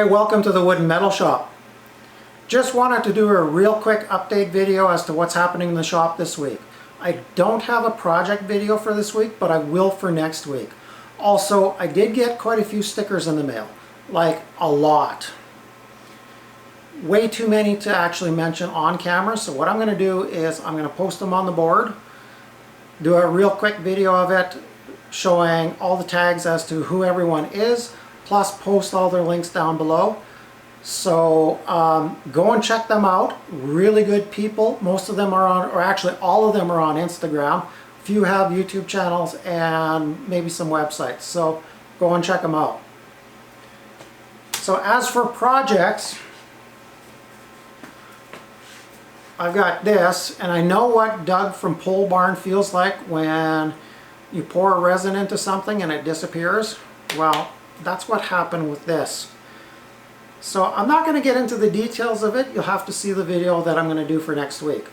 Hey, welcome to the Wood and Metal Shop. Just wanted to do a real quick update video as to what's happening in the shop this week. I don't have a project video for this week, but I will for next week. Also, I did get quite a few stickers in the mail, like a lot. Way too many to actually mention on camera, so what I'm going to do is I'm going to post them on the board, do a real quick video of it, showing all the tags as to who everyone is, plus post all their links down below. So go and check them out. Really good people. Most of them are on, or actually all of them are on Instagram. A few have YouTube channels and maybe some websites. So go and check them out. So as for projects, I've got this, and I know what Doug from Pole Barn feels like when you pour resin into something and it disappears. Well, that's what happened with this. So I'm not going to get into the details of it. You'll have to see the video that I'm going to do for next week.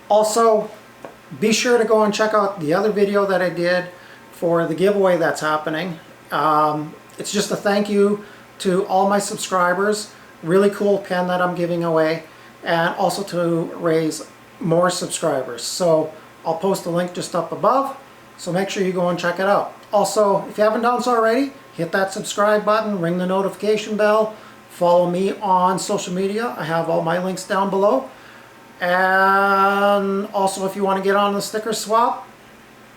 Also, be sure to go and check out the other video that I did for the giveaway that's happening. It's just a thank you to all my subscribers. Really cool pen that I'm giving away, and also to raise more subscribers. So I'll post a link just up above, so make sure you go and check it out. Also, if you haven't done so already, hit that subscribe button, ring the notification bell, follow me on social media. I have all my links down below. And also, if you want to get on the sticker swap,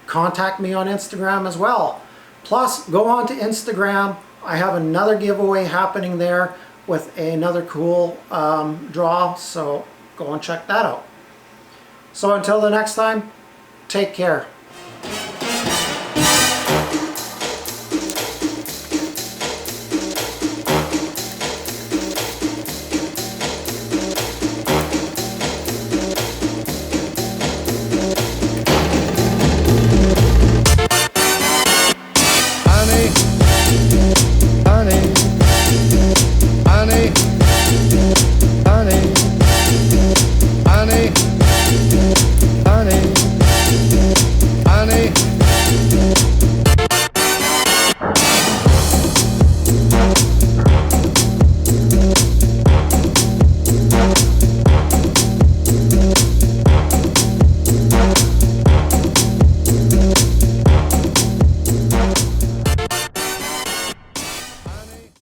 contact me on Instagram as well. Plus, go on to Instagram. I have another giveaway happening there with another cool draw, so go and check that out. So until the next time, take care.